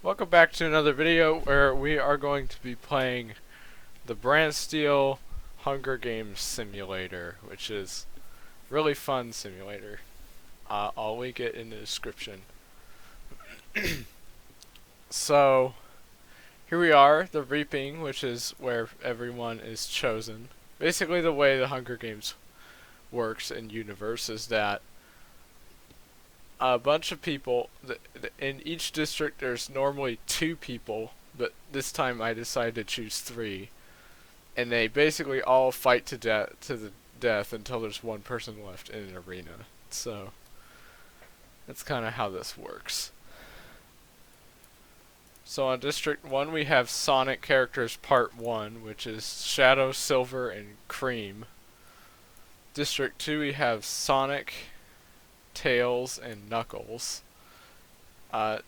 Welcome back to another video where we are going to be playing the Brantsteele Hunger Games Simulator, which is a really fun simulator. I'll link it in the description. So, here we are, the Reaping, which is where everyone is chosen. Basically the way the Hunger Games works in universe is that a bunch of people, in each district there's normally 2 people, but this time I decided to choose 3. And they basically all fight to the death until there's 1 person left in an arena. So, that's kind of how this works. So on District 1 we have Sonic characters Part 1, which is Shadow, Silver, and Cream. District 2 we have Sonic, Tails, and Knuckles. That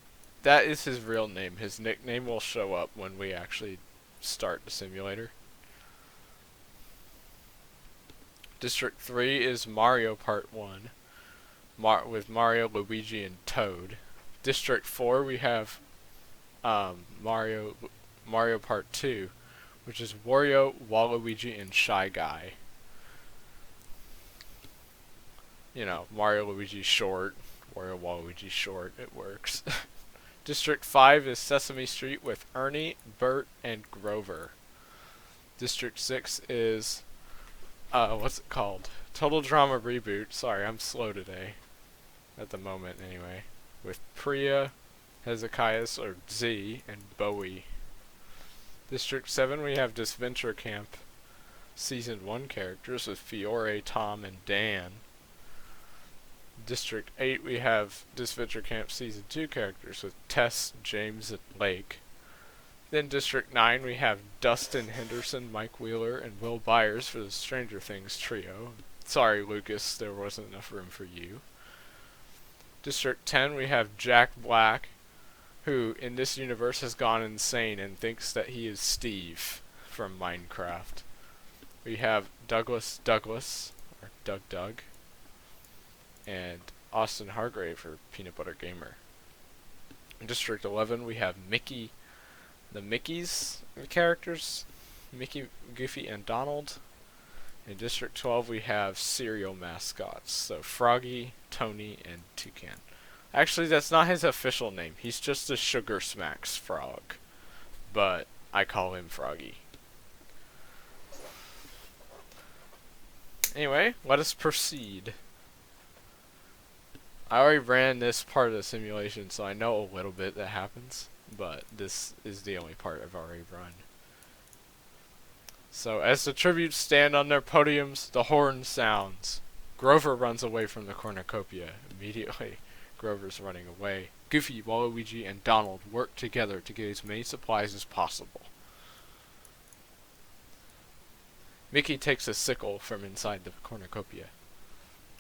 is his real name. His nickname will show up when we actually start the simulator. District 3 is Mario Part 1, with Mario, Luigi, and Toad. District 4 we have Mario Part 2, which is Wario, Waluigi, and Shy Guy. You know, Mario, Luigi short, Wario, Waluigi short, it works. District 5 is Sesame Street with Ernie, Bert, and Grover. District 6 is, what's it called? Total Drama Reboot. Sorry, I'm slow today. At the moment, anyway. With Priya, Hezekias, or Z, and Bowie. District 7 we have Disventure Camp Season 1 characters with Fiore, Tom, and Dan. District 8 we have Disventure Camp Season 2 characters with Tess, James, and Lake. Then District 9 we have Dustin Henderson, Mike Wheeler, and Will Byers for the Stranger Things trio. Sorry Lucas, there wasn't enough room for you. District 10 we have Jack Black, who in this universe has gone insane and thinks that he is Steve from Minecraft. We have Douglas, or Doug, and Austin Hargrave for Peanut Butter Gamer. In District 11 we have Mickey, the Mickeys characters, Mickey, Goofy, and Donald. In District 12 we have cereal mascots, so Froggy, Tony, and Toucan. Actually, that's not his official name. He's just a Sugar Smacks frog, but I call him Froggy. Anyway, let us proceed. I already ran this part of the simulation, so I know a little bit that happens, but this is the only part I've already run. So, as the tributes stand on their podiums, the horn sounds. Grover runs away from the cornucopia. Immediately, Grover's running away. Goofy, Waluigi, and Donald work together to get as many supplies as possible. Mickey takes a sickle from inside the cornucopia.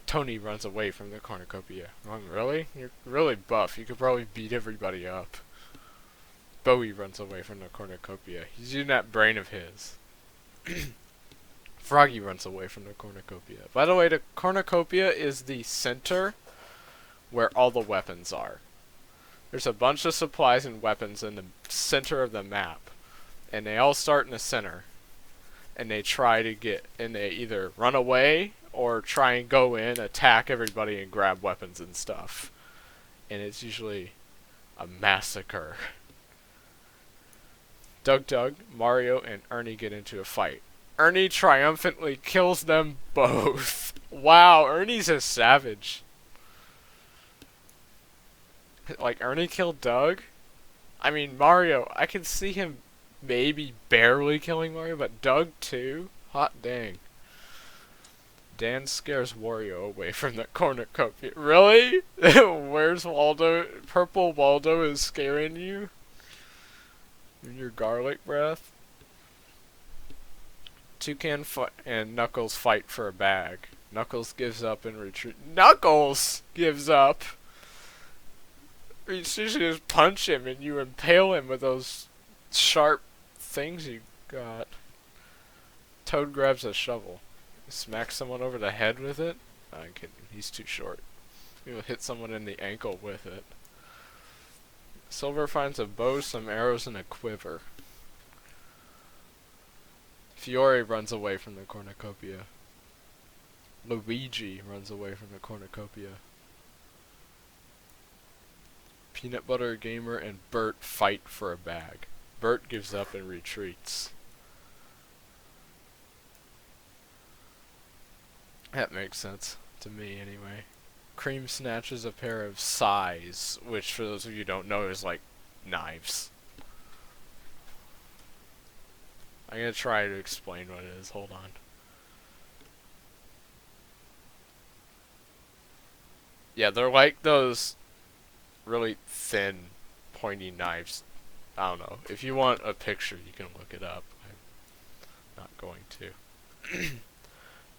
Tony runs away from the cornucopia. Really? You're really buff. You could probably beat everybody up. Bowie runs away from the cornucopia. He's using that brain of his. Froggy runs away from the cornucopia. By the way, the cornucopia is the center where all the weapons are. There's a bunch of supplies and weapons in the center of the map, and they all start in the center. And they try to they either run away or try and go in, attack everybody, and grab weapons and stuff. And it's usually a massacre. Doug, Mario, and Ernie get into a fight. Ernie triumphantly kills them both. Wow, Ernie's a savage. Like, Ernie killed Doug? I mean, Mario, I can see him maybe barely killing Mario, but Doug too? Hot dang. Dan scares Wario away from the cornucopia. Really? Where's Waldo? Purple Waldo is scaring you? In your garlic breath? Toucan and Knuckles fight for a bag. Knuckles gives up and retreat. Knuckles gives up! You should just punch him and you impale him with those sharp things you got. Toad grabs a shovel. Smacks someone over the head with it? I'm kidding, he's too short. He'll hit someone in the ankle with it. Silver finds a bow, some arrows, and a quiver. Fiore runs away from the cornucopia. Luigi runs away from the cornucopia. Peanut Butter Gamer and Bert fight for a bag. Bert gives up and retreats. That makes sense to me anyway. Cream snatches a pair of sais, which for those of you who don't know is like knives. I'm gonna try to explain what it is, hold on. Yeah, they're like those really thin, pointy knives. I don't know. If you want a picture, you can look it up. I'm not going to.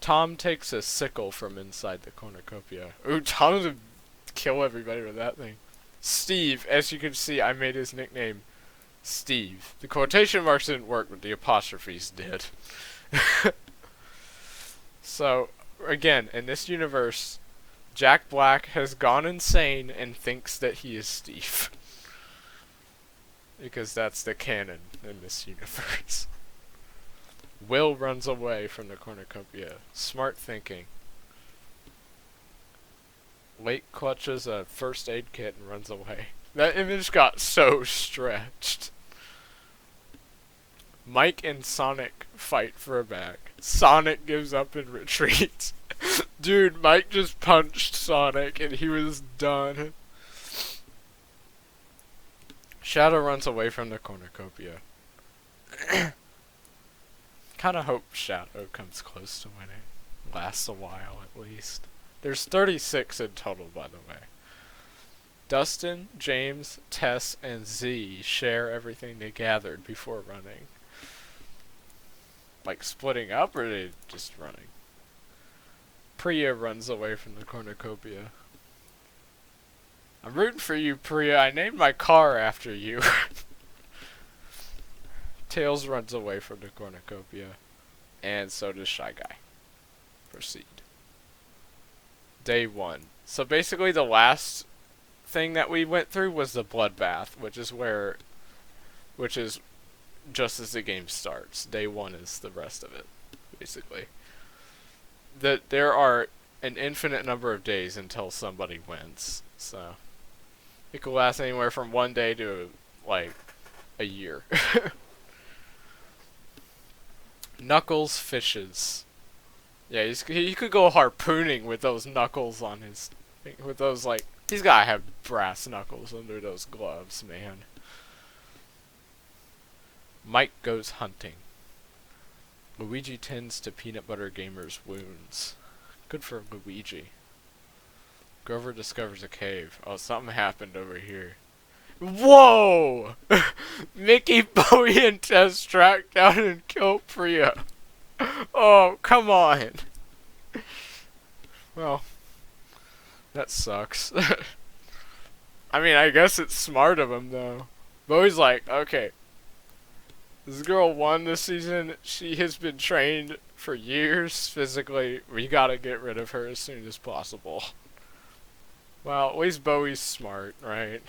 Tom takes a sickle from inside the cornucopia. Ooh, Tom's gonna kill everybody with that thing. Steve, as you can see, I made his nickname Steve. The quotation marks didn't work, but the apostrophes did. So, again, in this universe, Jack Black has gone insane and thinks that he is Steve. Because that's the canon in this universe. Will runs away from the cornucopia. Smart thinking. Lake clutches a first aid kit and runs away. That image got so stretched. Mike and Sonic fight for a bag. Sonic gives up and retreats. Dude, Mike just punched Sonic and he was done. Shadow runs away from the cornucopia. Kinda hope Shadow comes close to winning. Lasts a while at least. There's 36 in total, by the way. Dustin, James, Tess, and Z share everything they gathered before running. Like splitting up, or are they just running? Priya runs away from the cornucopia. I'm rooting for you, Priya. I named my car after you. Tails runs away from the cornucopia. And so does Shy Guy. Proceed. Day 1. So basically the last thing that we went through was the bloodbath, which is just as the game starts. Day 1 is the rest of it, basically. There are an infinite number of days until somebody wins, so it could last anywhere from 1 day to like a year. Knuckles fishes. Yeah, he could go harpooning with those knuckles on his, with those like, he's gotta have brass knuckles under those gloves, man. Mike goes hunting. Luigi tends to Peanut Butter Gamer's wounds. Good for Luigi. Grover discovers a cave. Oh, something happened over here. Whoa! Mickey, Bowie, and Tess track down and kill Priya. Oh, come on. Well, that sucks. I mean, I guess it's smart of him, though. Bowie's like, okay, this girl won this season. She has been trained for years physically. We gotta get rid of her as soon as possible. Well, at least Bowie's smart, right?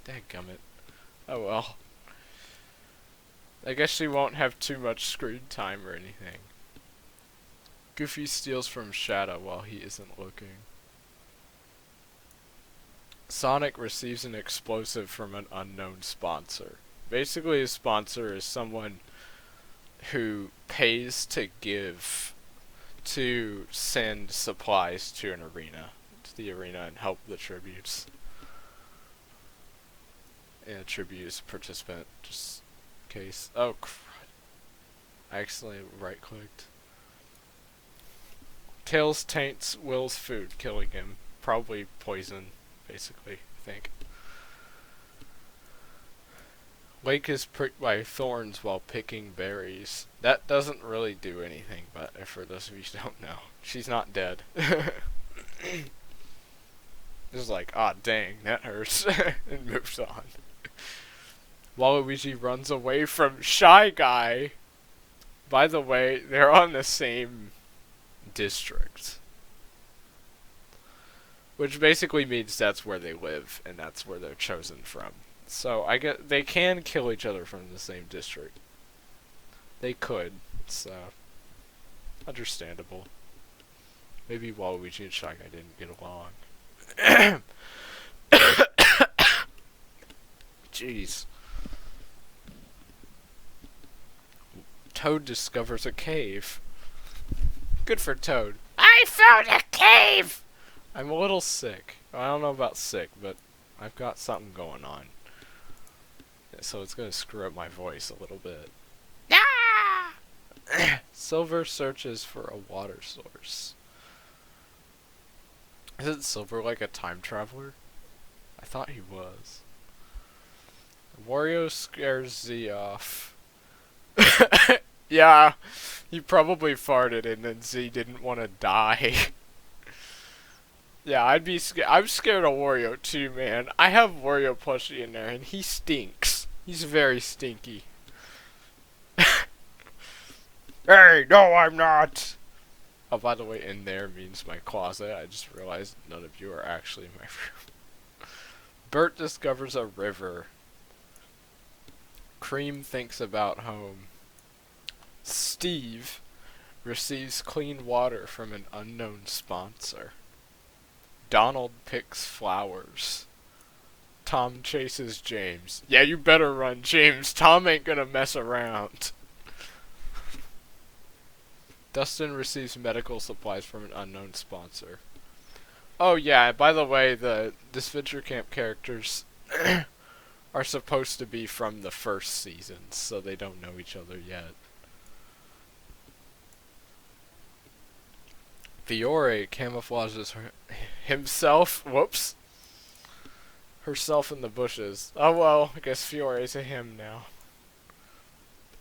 Dadgummit. Oh well. I guess she won't have too much screen time or anything. Goofy steals from Shadow while he isn't looking. Sonic receives an explosive from an unknown sponsor. Basically, a sponsor is someone who pays to send supplies to the arena, and help the tributes. And tribute is participant, just in case. Oh, crud. I accidentally right-clicked. Tails taints Will's food, killing him. Probably poison, basically, I think. Lake is pricked by thorns while picking berries. That doesn't really do anything, but for those of you who don't know, she's not dead. Just like, ah, dang, that hurts, and moves on. Waluigi runs away from Shy Guy. By the way, they're on the same district. Which basically means that's where they live, and that's where they're chosen from. So I get they can kill each other from the same district. They could, so understandable. Maybe Waluigi and Shy Guy didn't get along. Jeez. Toad discovers a cave. Good for Toad. I found a cave! I'm a little sick. I don't know about sick, but I've got something going on. So it's gonna screw up my voice a little bit. Ah! Silver searches for a water source. Isn't Silver like a time traveler? I thought he was. Wario scares Z off. Yeah, he probably farted and then Z didn't want to die. Yeah, I'm scared of Wario too, man. I have Wario plushie in there and he stinks. He's very stinky. Hey, no, I'm not. Oh, by the way, in there means my closet. I just realized none of you are actually in my room. Bert discovers a river. Cream thinks about home. Steve receives clean water from an unknown sponsor. Donald picks flowers. Tom chases James. Yeah, you better run, James. Tom ain't gonna mess around. Dustin receives medical supplies from an unknown sponsor. Oh yeah, by the way, the Disventure Camp characters are supposed to be from the first season, so they don't know each other yet. Fiore camouflages herself in the bushes. Oh well, I guess Fiore's a him now.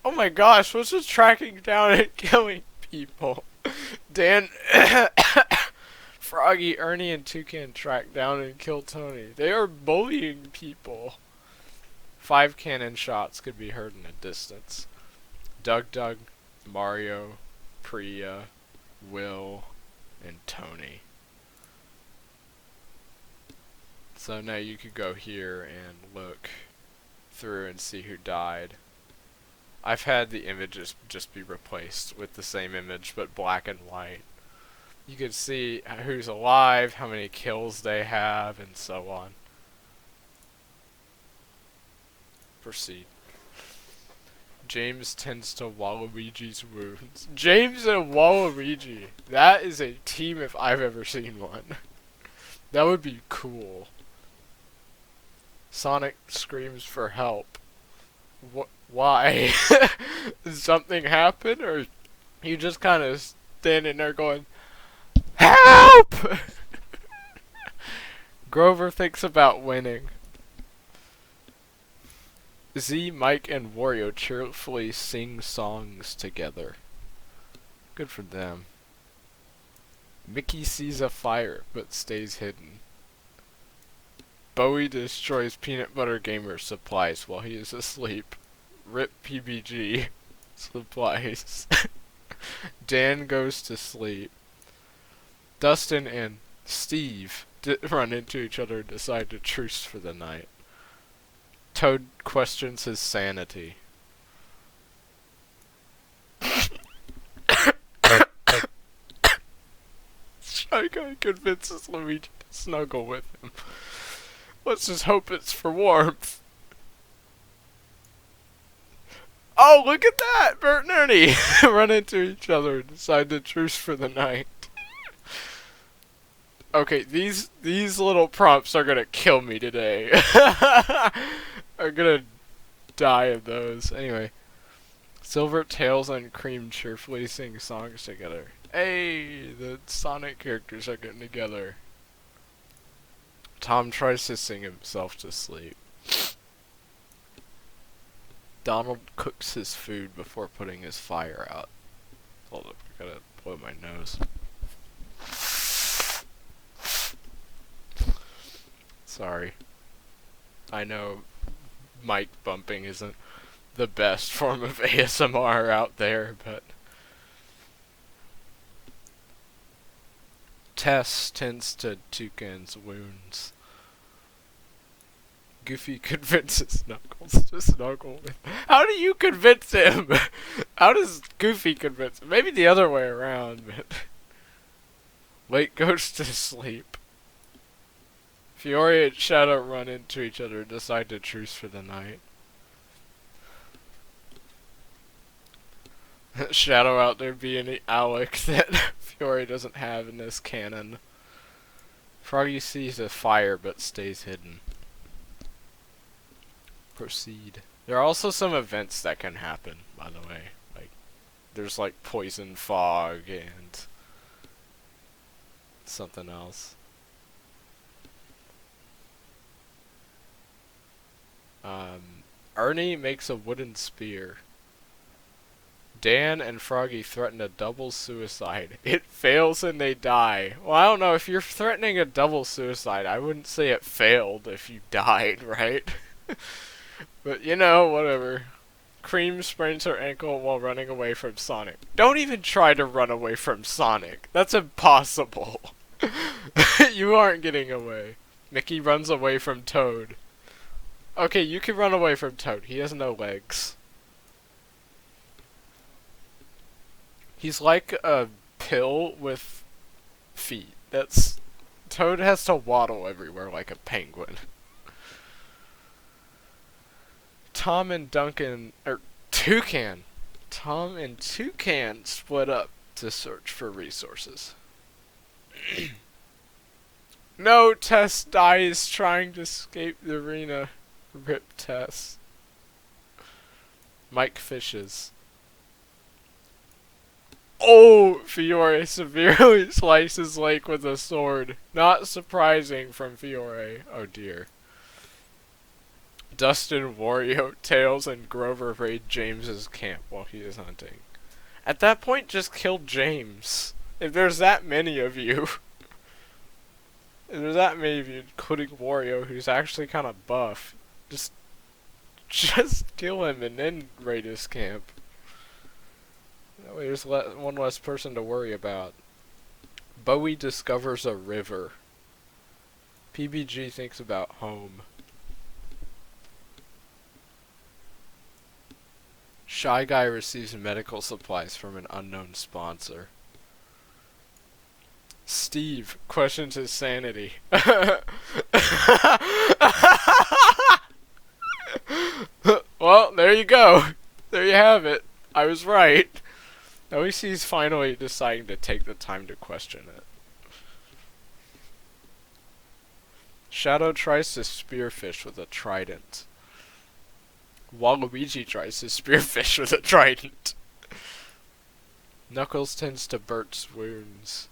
Oh my gosh, what's just tracking down and killing people? Dan, Froggy, Ernie, and Toucan track down and kill Tony. They are bullying people. 5 cannon shots could be heard in the distance. Doug, Mario, Priya, Will, and Tony. So now you could go here and look through and see who died. I've had the images just be replaced with the same image but black and white. You can see who's alive, how many kills they have, and so on. Proceed. James tends to Waluigi's wounds. James and Waluigi. That is a team if I've ever seen one. That would be cool. Sonic screams for help. Why? Did something happen, or you just kind of standing there going, "Help!" Grover thinks about winning. Z, Mike, and Wario cheerfully sing songs together. Good for them. Mickey sees a fire, but stays hidden. Bowie destroys Peanut Butter Gamer's supplies while he is asleep. Rip PBG. Supplies. Dan goes to sleep. Dustin and Steve run into each other and decide to truce for the night. Toad questions his sanity. Shy Guy convinces Luigi to snuggle with him. Let's just hope it's for warmth. Oh, look at that! Bert and Ernie run into each other and decide to truce for the night. Okay, these little prompts are gonna kill me today. I'm gonna die of those. Anyway, Silver, Tails, and Cream cheerfully sing songs together. Hey, the Sonic characters are getting together. Tom tries to sing himself to sleep. Donald cooks his food before putting his fire out. Hold up, I gotta blow my nose. Sorry. I know mic bumping isn't the best form of ASMR out there, but Tess tends to Toucan's wounds. Goofy convinces Knuckles to snuggle with. How do you convince him? How does Goofy convince him? Maybe the other way around, but Lake goes to sleep. Fiore and Shadow run into each other and decide to truce for the night. Shadow out there being the Alec that Fiore doesn't have in this canon. Froggy sees a fire but stays hidden. Proceed. There are also some events that can happen, by the way. Like, there's like poison fog and something else. Ernie makes a wooden spear. Dan and Froggy threaten a double suicide. It fails and they die. Well, I don't know. If you're threatening a double suicide, I wouldn't say it failed if you died, right? But, you know, whatever. Cream sprains her ankle while running away from Sonic. Don't even try to run away from Sonic. That's impossible. You aren't getting away. Mickey runs away from Toad. Okay, you can run away from Toad. He has no legs. He's like a pill with feet. Toad has to waddle everywhere like a penguin. Tom and Toucan split up to search for resources. No, Tess dies trying to escape the arena. Rip Tess. Mike fishes. Oh! Fiore severely slices Lake with a sword. Not surprising from Fiore. Oh dear. Dustin, Wario, Tails, and Grover raid James's camp while he is hunting. At that point, just kill James. If there's that many of you. If there's that many of you, including Wario, who's actually kind of buff, just kill him and then raid his camp. That way there's one less person to worry about. Bowie discovers a river. PBG thinks about home. Shy Guy receives medical supplies from an unknown sponsor. Steve questions his sanity. Well, there you go. There you have it. I was right. At least he's finally deciding to take the time to question it. Shadow tries to spearfish with a trident. Waluigi tries to spearfish with a trident. Knuckles tends to Bert's wounds.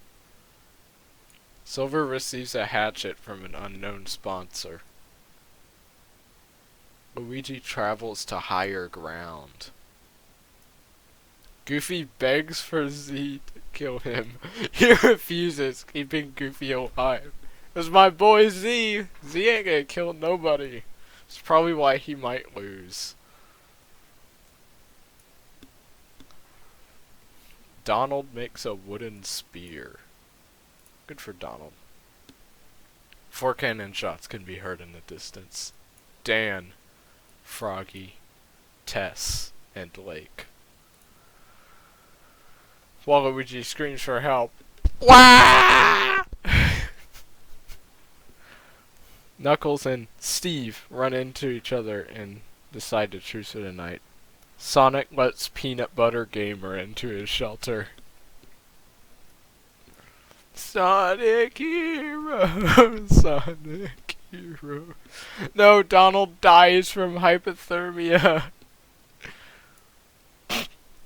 Silver receives a hatchet from an unknown sponsor. Luigi travels to higher ground. Goofy begs for Z to kill him. He refuses, keeping Goofy alive. It's my boy Z. Z ain't gonna kill nobody. It's probably why he might lose. Donald makes a wooden spear. Good for Donald. 4 cannon shots can be heard in the distance. Dan, Froggy, Tess, and Lake. Waluigi screams for help. Wah! Knuckles and Steve run into each other and decide to truce for the night. Sonic lets Peanut Butter Gamer into his shelter. Sonic Hero! Sonic Hero. No, Donald dies from hypothermia.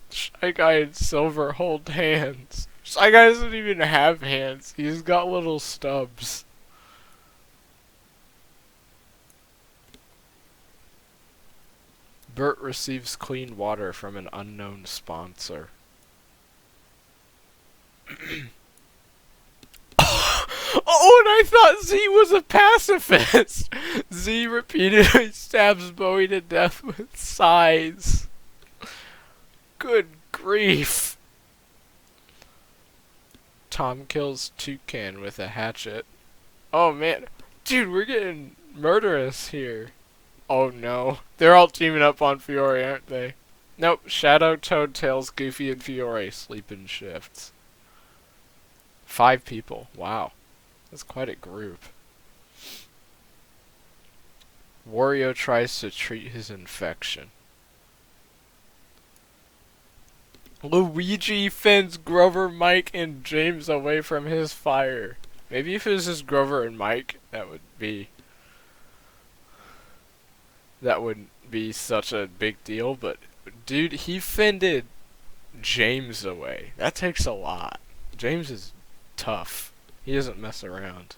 Shy Guy and Silver hold hands. Shy Guy doesn't even have hands. He's got little stubs. Bert receives clean water from an unknown sponsor. Oh, and I thought Z was a pacifist! Z repeatedly stabs Bowie to death with sighs. Good grief. Tom kills Toucan with a hatchet. Oh man. Dude, we're getting Murderous here. Oh no. They're all teaming up on Fiore, aren't they? Nope. Shadow, Toad, Tails, Goofy, and Fiore sleep in shifts. 5 people. Wow. That's quite a group. Wario tries to treat his infection. Luigi fends Grover, Mike, and James away from his fire. Maybe if it was just Grover and Mike, that wouldn't be such a big deal, but dude, he fended James away. That takes a lot. James is tough. He doesn't mess around.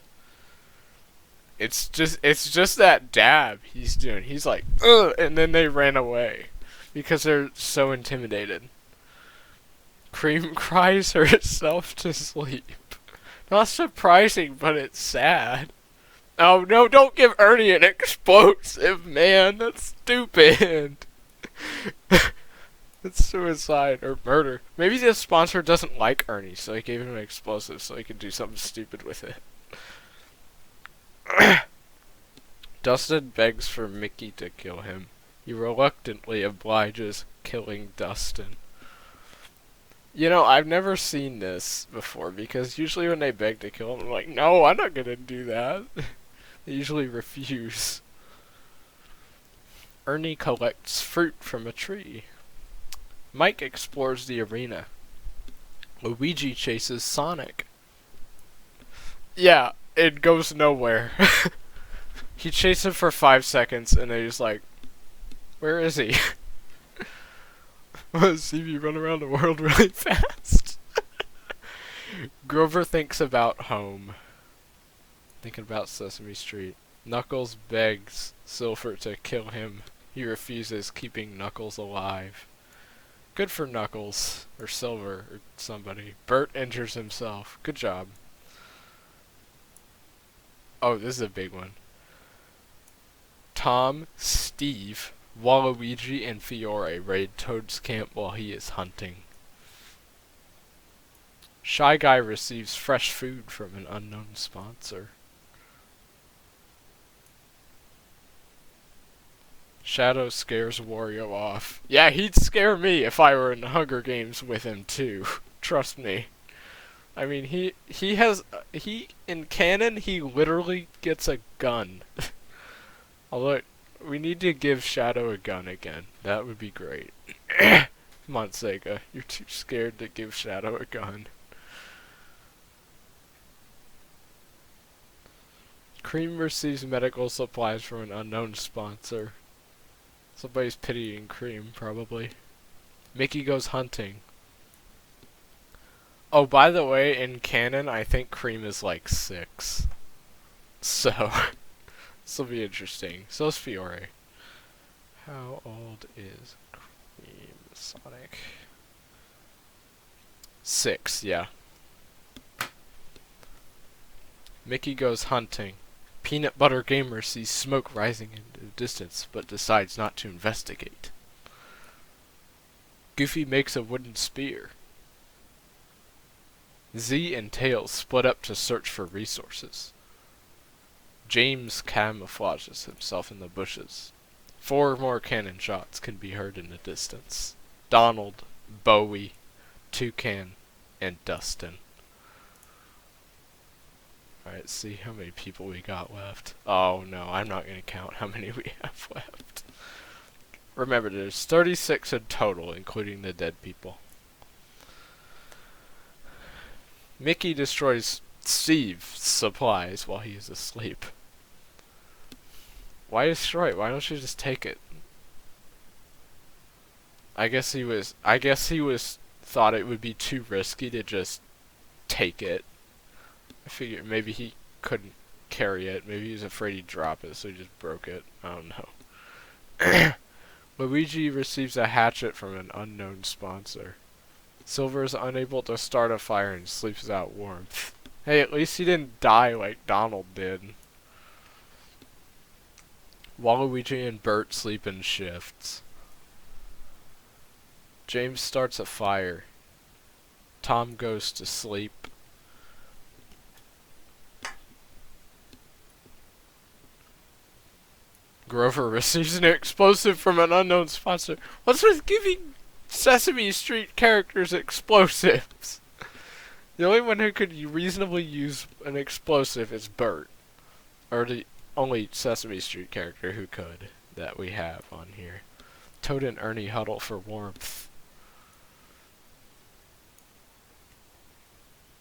It's just that dab he's doing. He's like, ugh, and then they ran away because they're so intimidated. Cream cries herself to sleep. Not surprising, but it's sad. Oh no, don't give Ernie an explosive, man. That's stupid. It's suicide or murder. Maybe the sponsor doesn't like Ernie, so he gave him an explosive so he could do something stupid with it. Dustin begs for Mickey to kill him. He reluctantly obliges, killing Dustin. You know, I've never seen this before, because usually when they beg to kill him, I'm like, no, I'm not gonna do that. They usually refuse. Ernie collects fruit from a tree. Mike explores the arena. Luigi chases Sonic. Yeah, it goes nowhere. He chases him for 5 seconds, and then he's like, where is he? I want to see me run around the world really fast. Grover thinks about home. Thinking about Sesame Street. Knuckles begs Silver to kill him. He refuses, keeping Knuckles alive. Good for Knuckles, or Silver, or somebody. Bert injures himself. Good job. Oh, this is a big one. Tom, Steve, Waluigi, and Fiore raid Toad's camp while he is hunting. Shy Guy receives fresh food from an unknown sponsor. Shadow scares Wario off. Yeah, he'd scare me if I were in the Hunger Games with him too. Trust me. I mean, he in canon, he literally gets a gun. Although, we need to give Shadow a gun again. That would be great. Come on, Sega. You're too scared to give Shadow a gun. Cream receives medical supplies from an unknown sponsor. Somebody's pitying Cream, probably. Mickey goes hunting. Oh, by the way, in canon, I think Cream is like 6. So, this will be interesting. So is Fiore. How old is Cream Sonic? 6, yeah. Mickey goes hunting. Peanut Butter Gamer sees smoke rising into the distance, but decides not to investigate. Goofy makes a wooden spear. Z and Tails split up to search for resources. James camouflages himself in the bushes. 4 more cannon shots can be heard in the distance. Donald, Bowie, Toucan, and Dustin. Alright, see how many people we got left. Oh no, I'm not going to count how many we have left. Remember, there's 36 in total, including the dead people. Mickey destroys Steve's supplies while he is asleep. Why destroy it? Why don't you just take it? I guess he was thought it would be too risky to just take it. I figured maybe he couldn't carry it. Maybe he was afraid he'd drop it, so he just broke it. I don't know. Luigi receives a hatchet from an unknown sponsor. Silver is unable to start a fire and sleeps without warmth. Hey, at least he didn't die like Donald did. Waluigi and Bert sleep in shifts. James starts a fire. Tom goes to sleep. Grover receives an explosive from an unknown sponsor. What's with giving Sesame Street characters explosives? The only one who could reasonably use an explosive is Bert. Or the only Sesame Street character who could that we have on here. Toad and Ernie huddle for warmth.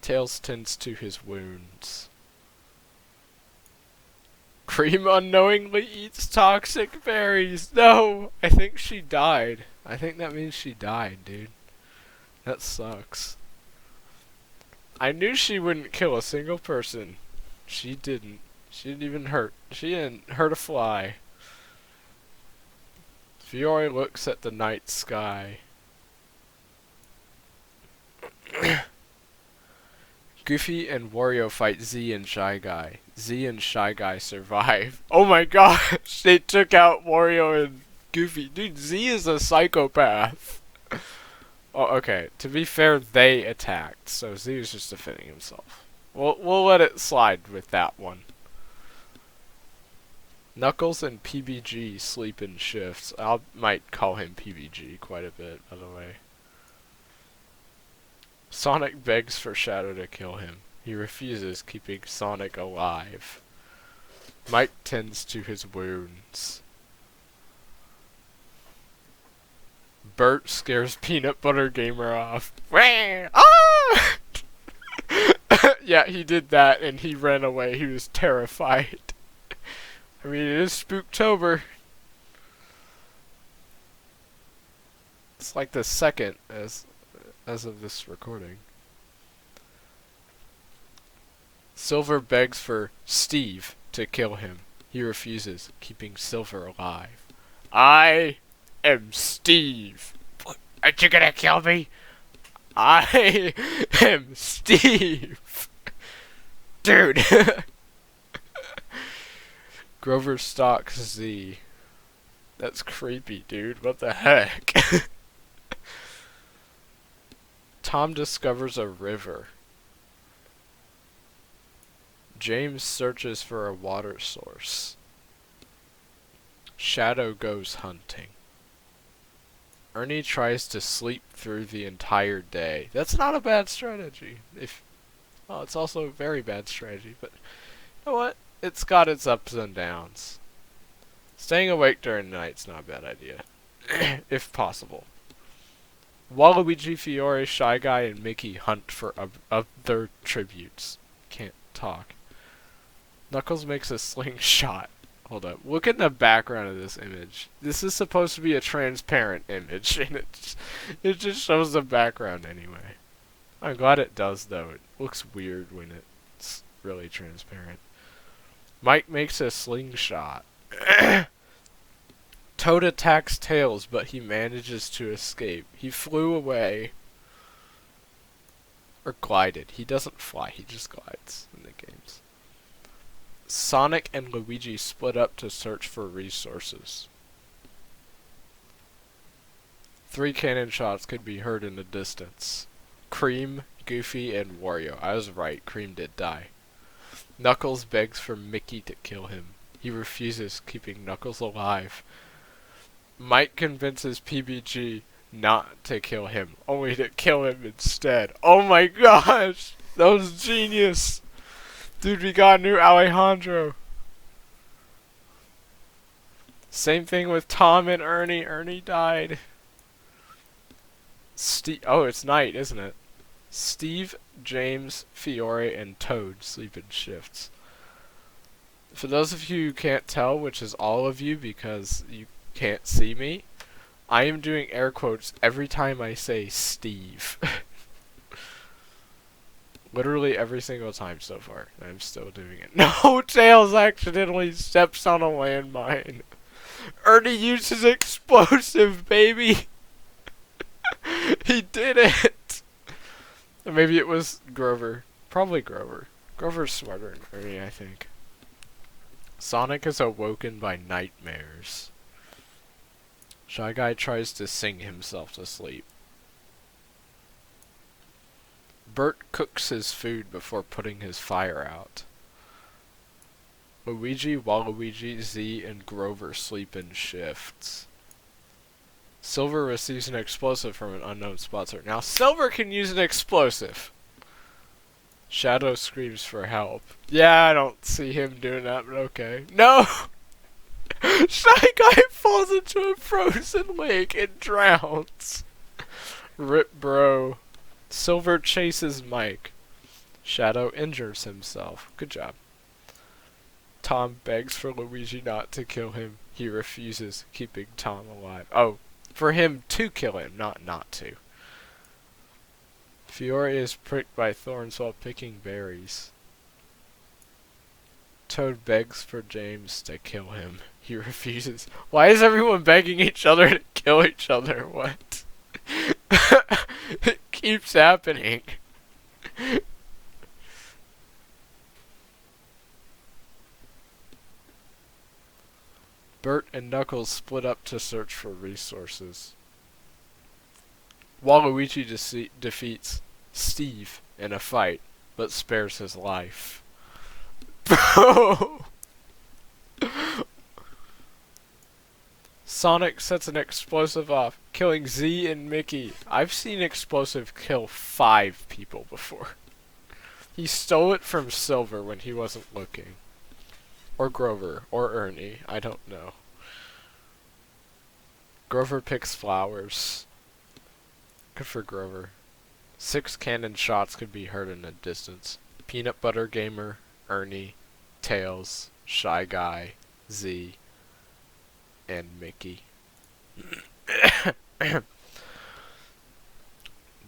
Tails tends to his wounds. Cream unknowingly eats toxic berries. No! I think she died. I think that means she died, dude. That sucks. I knew she wouldn't kill a single person. She didn't. She didn't even hurt. She didn't hurt a fly. Fiore looks at the night sky. Goofy and Wario fight Z and Shy Guy. Z and Shy Guy survive. Oh my gosh! They took out Wario and Goofy. Dude, Z is a psychopath. Oh, okay. To be fair, they attacked, so Z was just defending himself. We'll let it slide with that one. Knuckles and PBG sleep in shifts. I might call him PBG quite a bit, by the way. Sonic begs for Shadow to kill him. He refuses, keeping Sonic alive. Mike tends to his wounds. Bert scares Peanut Butter Gamer off. Ah! Yeah, he did that and he ran away. He was terrified. I mean, it is Spooktober. It's like the second as of this recording. Silver begs for Steve to kill him. He refuses, keeping Silver alive. I am Steve. Aren't you gonna kill me? I am Steve. Dude. Grover stalks Z. That's creepy, dude. What the heck? Tom discovers a river. James searches for a water source. Shadow goes hunting. Ernie tries to sleep through the entire day. That's not a bad strategy. Well, it's also a very bad strategy, but you know what? It's got its ups and downs. Staying awake during the night's not a bad idea. If possible. Waluigi, Fiore, Shy Guy, and Mickey hunt for other tributes. Can't talk. Knuckles makes a slingshot. Hold up. Look at the background of this image. This is supposed to be a transparent image, and it just shows the background anyway. I'm glad it does, though. It looks weird when it's really transparent. Mike makes a slingshot. Toad attacks Tails, but he manages to escape. He flew away. Or glided. He doesn't fly, he just glides in the games. Sonic and Luigi split up to search for resources. 3 cannon shots could be heard in the distance. Cream, Goofy, and Wario. I was right, Cream did die. Knuckles begs for Mickey to kill him. He refuses, keeping Knuckles alive. Mike convinces PBG not to kill him, only to kill him instead. Oh my gosh! That was genius! Dude, we got a new Alejandro. Same thing with Tom and Ernie. Ernie died. Oh, it's night, isn't it? Steve, James, Fiore, and Toad sleep in shifts. For those of you who can't tell, which is all of you because you can't see me, I am doing air quotes every time I say Steve. Literally every single time so far. I'm still doing it. No, Tails accidentally steps on a landmine. Ernie uses explosive, baby. He did it. Or maybe it was Grover. Probably Grover. Grover's smarter than Ernie, I think. Sonic is awoken by nightmares. Shy Guy tries to sing himself to sleep. Bert cooks his food before putting his fire out. Luigi, Waluigi, Z, and Grover sleep in shifts. Silver receives an explosive from an unknown sponsor. Now, Silver can use an explosive. Shadow screams for help. Yeah, I don't see him doing that, but okay. No! Shy Guy falls into a frozen lake and drowns. Rip bro. Silver chases Mike. Shadow injures himself. Good job. Tom begs for Luigi not to kill him. He refuses, keeping Tom alive. Oh, for him to kill him, not to. Fiore is pricked by thorns while picking berries. Toad begs for James to kill him. He refuses. Why is everyone begging each other to kill each other? What? It keeps happening. Bert and Knuckles split up to search for resources. Waluigi defeats Steve in a fight, but spares his life. Bro! Sonic sets an explosive off, killing Z and Mickey. I've seen explosive kill 5 people before. He stole it from Silver when he wasn't looking. Or Grover, or Ernie, I don't know. Grover picks flowers. Good for Grover. 6 cannon shots could be heard in the distance. Peanut Butter Gamer, Ernie, Tails, Shy Guy, Z, and Mickey.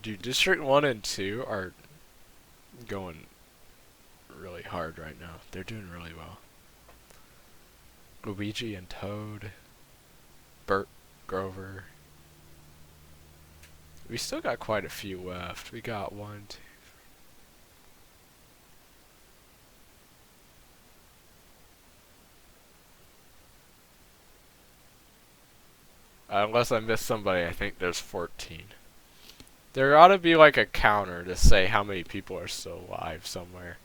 Dude, District 1 and 2 are going really hard right now. They're doing really well. Luigi and Toad. Bert, Grover. We still got quite a few left. We got 1, 2. Unless I missed somebody, I think there's 14. There ought to be like a counter to say how many people are still alive somewhere.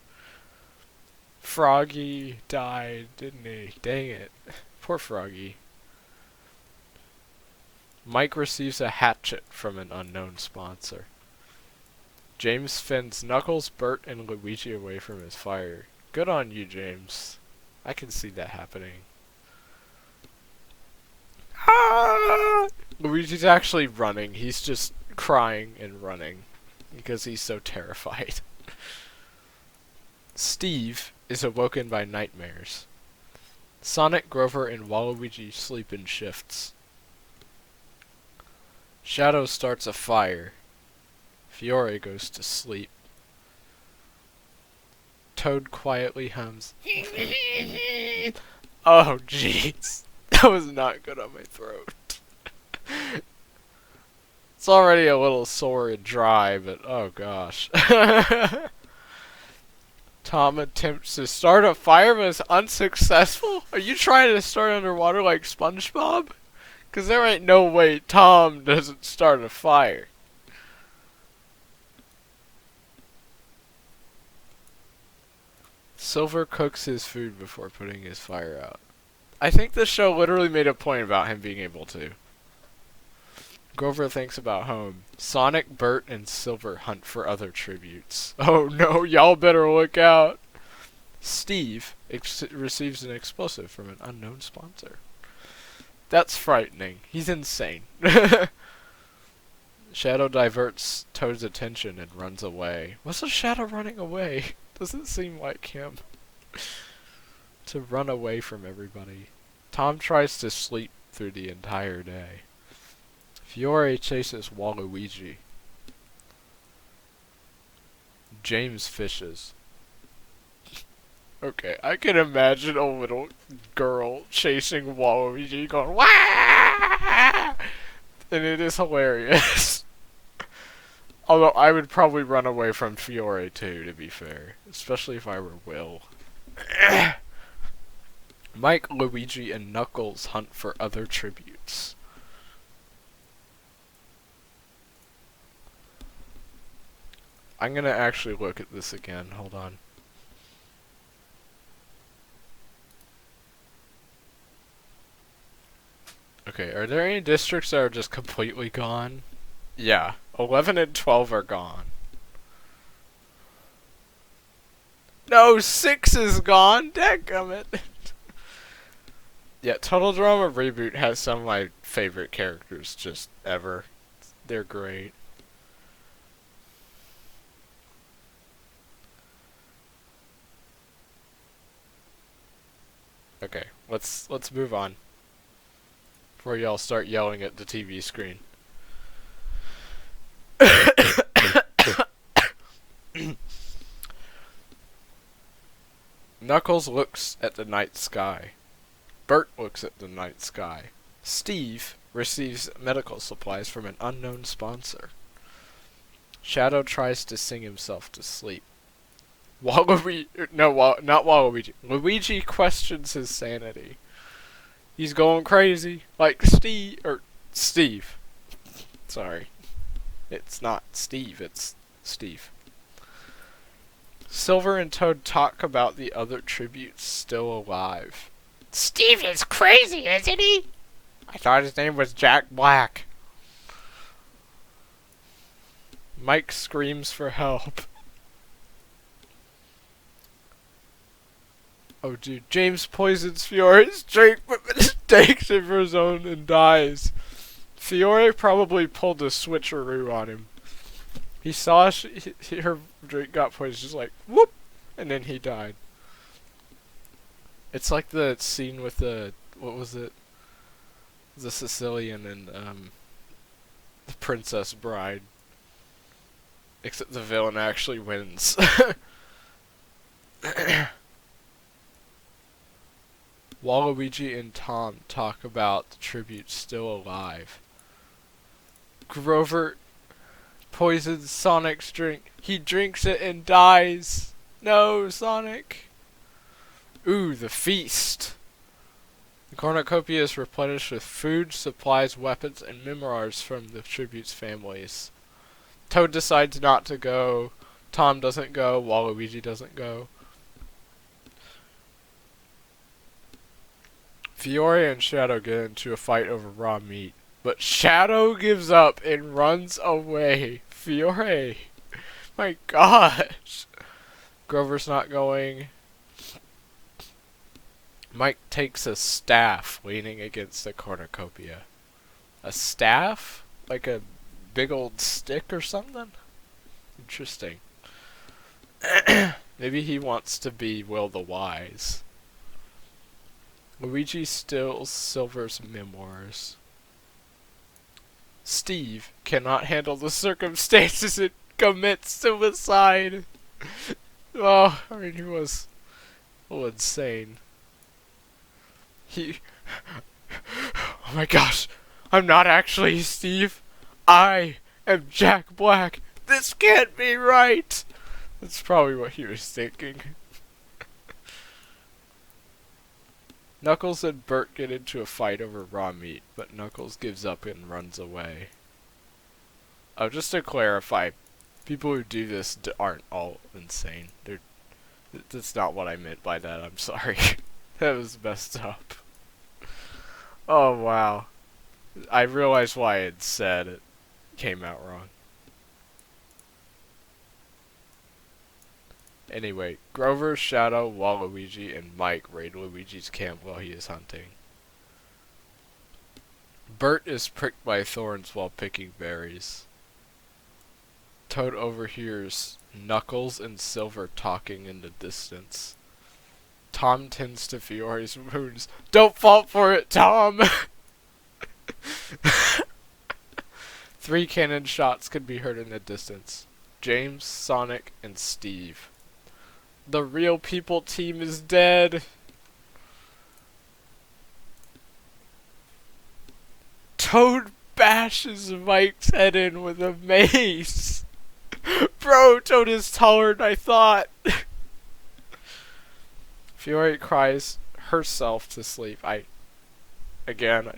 Froggy died, didn't he? Dang it. Poor Froggy. Mike receives a hatchet from an unknown sponsor. James fends Knuckles, Bert, and Luigi away from his fire. Good on you, James. I can see that happening. Ah! Luigi's actually running. He's just crying and running because he's so terrified. Steve is awoken by nightmares. Sonic, Grover, and Waluigi sleep in shifts. Shadow starts a fire. Fiore goes to sleep. Toad quietly hums. Oh, jeez. That was not good on my throat. It's already a little sore and dry, but oh gosh. Tom attempts to start a fire but is unsuccessful? Are you trying to start underwater like SpongeBob? Because there ain't no way Tom doesn't start a fire. Silver cooks his food before putting his fire out. I think this show literally made a point about him being able to. Grover thinks about home. Sonic, Bert, and Silver hunt for other tributes. Oh no, y'all better look out. Steve receives an explosive from an unknown sponsor. That's frightening. He's insane. Shadow diverts Toad's attention and runs away. What's a Shadow running away? Doesn't seem like him. To run away from everybody. Tom tries to sleep through the entire day. Fiore chases Waluigi. James fishes. Okay, I can imagine a little girl chasing Waluigi going, "Wah!" And it is hilarious. Although I would probably run away from Fiore too, to be fair. Especially if I were Will. Mike, Luigi, and Knuckles hunt for other tributes. I'm gonna actually look at this again. Hold on. Okay, are there any districts that are just completely gone? Yeah, 11 and 12 are gone. No, 6 is gone! Dadgummit! Yeah, Total Drama Reboot has some of my favorite characters just ever. They're great. Okay, let's move on before y'all start yelling at the TV screen. Knuckles looks at the night sky. Bert looks at the night sky. Steve receives medical supplies from an unknown sponsor. Shadow tries to sing himself to sleep. Not Waluigi. Luigi questions his sanity. He's going crazy, like Steve. Sorry. It's not Steve, it's Steve. Silver and Toad talk about the other tributes still alive. Steve is crazy, isn't he? I thought his name was Jack Black. Mike screams for help. Oh dude, James poisons Fiore's drink but mistakes it for his own and dies. Fiore probably pulled a switcheroo on him. He saw her drink got poisoned, just like, whoop! And then he died. It's like the scene with what was it? The Sicilian and, the Princess Bride. Except the villain actually wins. Waluigi and Tom talk about the tribute still alive. Grover poisons Sonic's drink. He drinks it and dies. No, Sonic. Ooh, the feast. The cornucopia is replenished with food, supplies, weapons, and memoirs from the tribute's families. Toad decides not to go. Tom doesn't go. Waluigi doesn't go. Fiore and Shadow get into a fight over raw meat, but Shadow gives up and runs away. Fiore, my gosh. Grover's not going. Mike takes a staff leaning against the cornucopia. A staff? Like a big old stick or something? Interesting. Maybe he wants to be Will the Wise. Luigi steals Silver's memoirs. Steve cannot handle the circumstances and commits suicide. Oh, I mean, he was a little insane. Oh my gosh, I'm not actually Steve. I am Jack Black. This can't be right. That's probably what he was thinking. Knuckles and Bert get into a fight over raw meat, but Knuckles gives up and runs away. Oh, just to clarify, people who do this aren't all insane. That's not what I meant by that, I'm sorry. That was messed up. Oh, wow. I realized why I had said it came out wrong. Anyway, Grover, Shadow, Waluigi, and Mike raid Luigi's camp while he is hunting. Bert is pricked by thorns while picking berries. Toad overhears Knuckles and Silver talking in the distance. Tom tends to Fiore's wounds. Don't fall for it, Tom! 3 cannon shots could be heard in the distance. James, Sonic, and Steve. The Real People team is dead. Toad bashes Mike's head in with a mace. Bro, Toad is taller than I thought. Fiore cries herself to sleep. I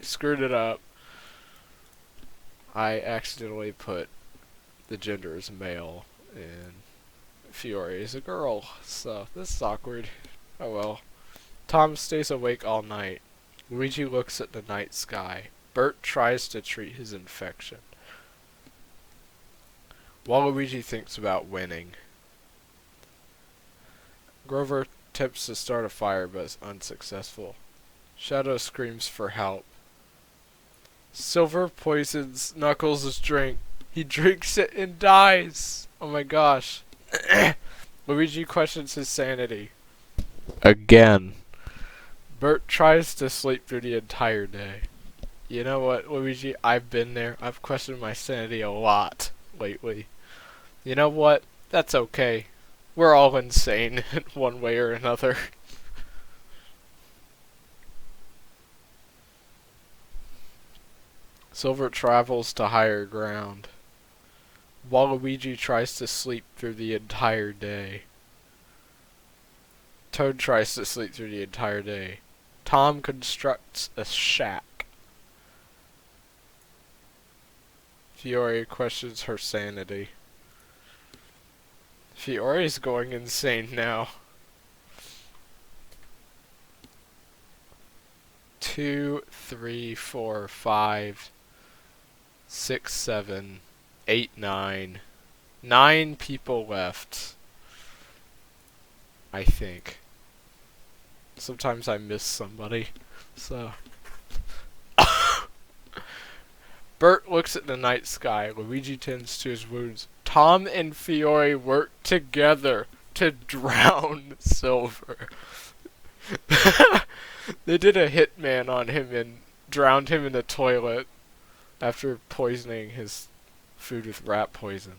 screwed it up. I accidentally put the gender as male and Fiore is a girl, so this is awkward. Oh well. Tom stays awake all night. Luigi looks at the night sky. Bert tries to treat his infection. Waluigi thinks about winning. Grover attempts to start a fire but is unsuccessful. Shadow screams for help. Silver poisons Knuckles' drink. He drinks it and dies. Oh my gosh. Luigi questions his sanity. Again. Bert tries to sleep through the entire day. You know what, Luigi? I've been there. I've questioned my sanity a lot lately. You know what? That's okay. We're all insane in one way or another. Silver travels to higher ground. Waluigi tries to sleep through the entire day. Toad tries to sleep through the entire day. Tom constructs a shack. Fiore questions her sanity. Fiore's going insane now. 2, 3, 4, 5, 6, 7, 8, 9. 9 people left. I think. Sometimes I miss somebody. So. Bert looks at the night sky. Luigi tends to his wounds. Tom and Fiore work together to drown Silver. They did a hitman on him and drowned him in the toilet after poisoning his food with rat poison.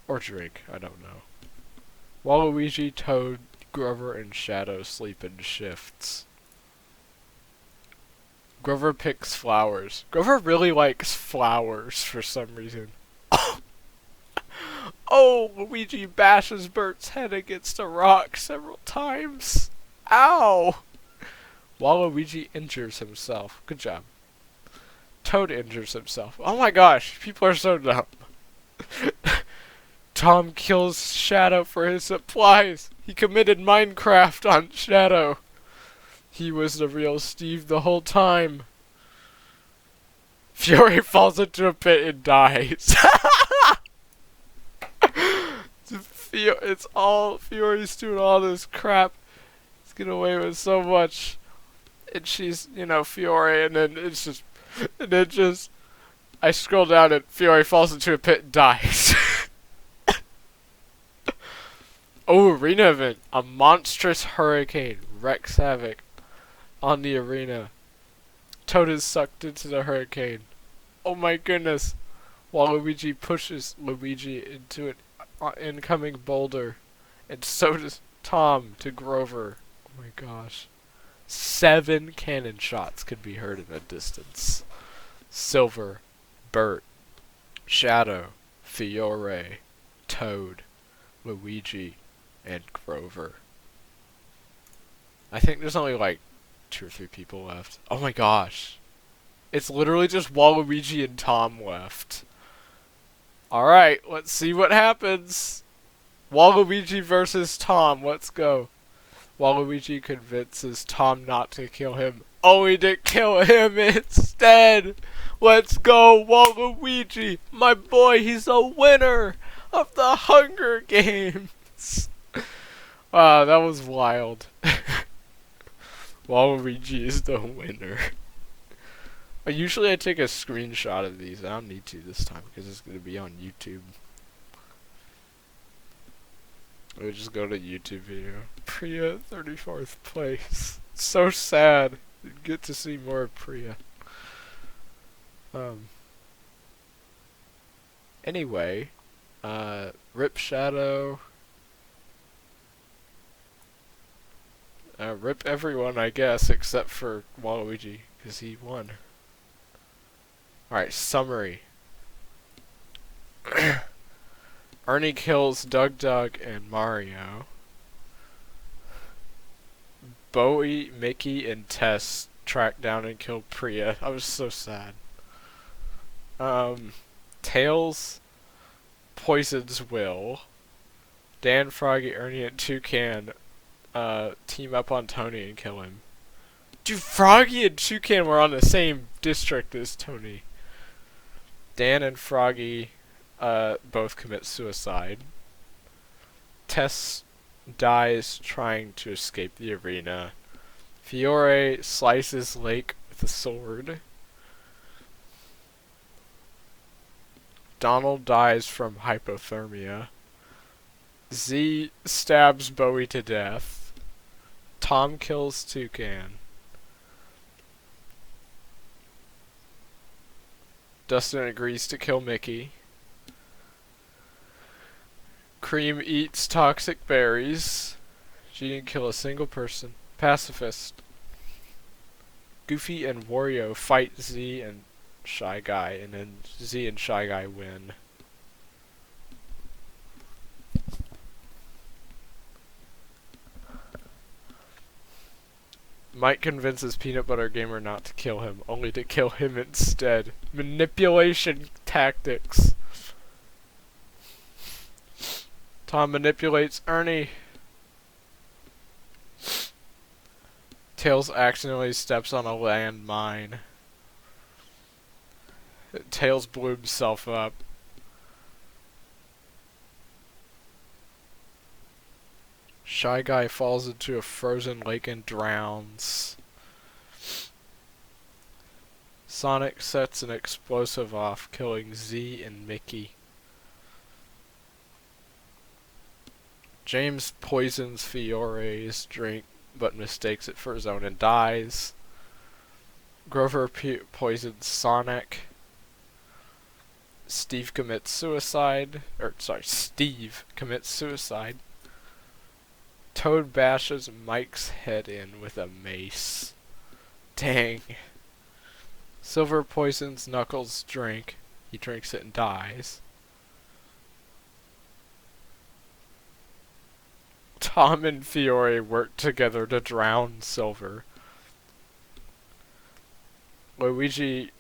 Or drink, I don't know. Waluigi, Toad, Grover, and Shadow sleep in shifts. Grover picks flowers. Grover really likes flowers for some reason. Oh, Luigi bashes Bert's head against a rock several times. Ow! Waluigi injures himself. Good job. Toad injures himself. Oh my gosh, people are so dumb. Tom kills Shadow for his supplies. He committed Minecraft on Shadow. He was the real Steve the whole time. Fiore falls into a pit and dies. It's all Fiore's doing all this crap. He's getting away with so much. And she's, Fiore, and then I scroll down and Fiore falls into a pit and dies. Oh, arena event. A monstrous hurricane wreaks havoc on the arena. Toad is sucked into the hurricane. Oh my goodness. Waluigi pushes Luigi into an incoming boulder. And so does Tom to Grover. Oh my gosh. 7 cannon shots could be heard in the distance. Silver, Bert, Shadow, Fiore, Toad, Luigi, and Grover. I think there's only like 2 or 3 people left. Oh my gosh. It's literally just Waluigi and Tom left. Alright, let's see what happens. Waluigi versus Tom, let's go. Waluigi convinces Tom not to kill him, only to kill him instead. Let's go, Waluigi! My boy, he's a winner of the Hunger Games. Wow, that was wild. Waluigi is the winner. Usually I take a screenshot of these. I don't need to this time because it's going to be on YouTube. We'll just go to YouTube video. Priya, 34th place. So sad. You'd get to see more of Priya. Anyway, Rip Shadow. Rip everyone, I guess, except for Waluigi, because he won. Alright, summary. Ernie kills Doug and Mario. Bowie, Mickey, and Tess track down and kill Priya. I was so sad. Tails poisons Will. Dan, Froggy, Ernie, and Toucan team up on Tony and kill him. Dude, Froggy and Toucan were on the same district as Tony. Dan and Froggy both commit suicide. Tess dies trying to escape the arena. Fiore slices Lake with a sword. Donald dies from hypothermia. Z stabs Bowie to death. Tom kills Toucan. Dustin agrees to kill Mickey. Cream eats toxic berries. She didn't kill a single person. Pacifist. Goofy and Wario fight Z and Shy Guy, and then Z and Shy Guy win. Mike convinces Peanut Butter Gamer not to kill him, only to kill him instead. Manipulation tactics. Tom manipulates Ernie. Tails accidentally steps on a landmine. Tails blew himself up. Shy Guy falls into a frozen lake and drowns. Sonic sets an explosive off, killing Z and Mickey. James poisons Fiore's drink, but mistakes it for his own and dies. Grover poisons Sonic. Steve commits suicide. Steve commits suicide. Toad bashes Mike's head in with a mace. Dang. Silver poisons Knuckles' drink. He drinks it and dies. Tom and Fiore work together to drown Silver. Luigi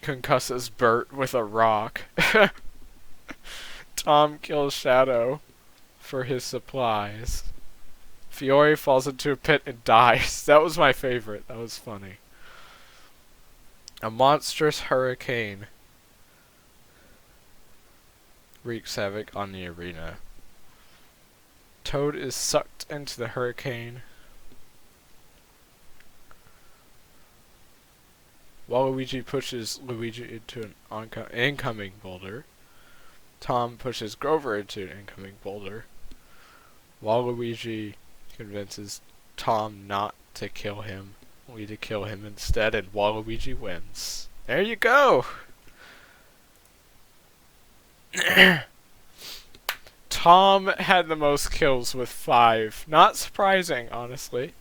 concusses Bert with a rock. Tom kills Shadow for his supplies. Fiore falls into a pit and dies. That was my favorite. That was funny. A monstrous hurricane wreaks havoc on the arena. Toad is sucked into the hurricane. Waluigi pushes Luigi into an incoming boulder. Tom pushes Grover into an incoming boulder. Waluigi convinces Tom not to kill him, only to kill him instead, and Waluigi wins. There you go! Tom had the most kills with 5. Not surprising, honestly.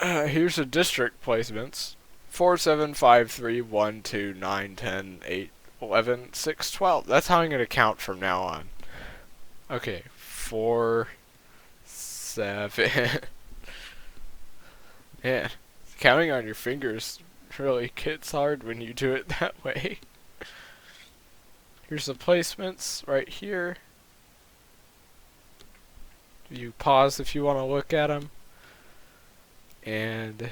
Here's the district placements. 4, 7, 5, 3, 1, 2, 9, 10, 8, 11, 6, 12. That's how I'm going to count from now on. Okay, 4, 7. Man, counting on your fingers really gets hard when you do it that way. Here's the placements right here. You pause if you want to look at them. And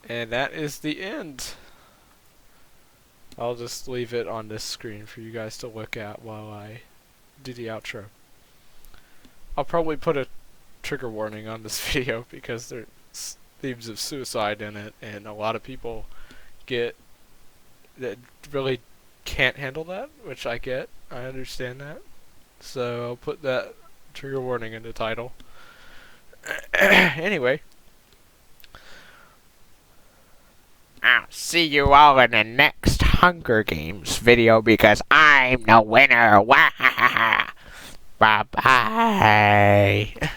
that is the end. I'll just leave it on this screen for you guys to look at while I do the outro. I'll probably put a trigger warning on this video because there's themes of suicide in it, and a lot of people that really can't handle that, which I get. I understand that. So I'll put that trigger warning in the title. Anyway. I'll see you all in the next Hunger Games video because I'm the winner. Bye bye.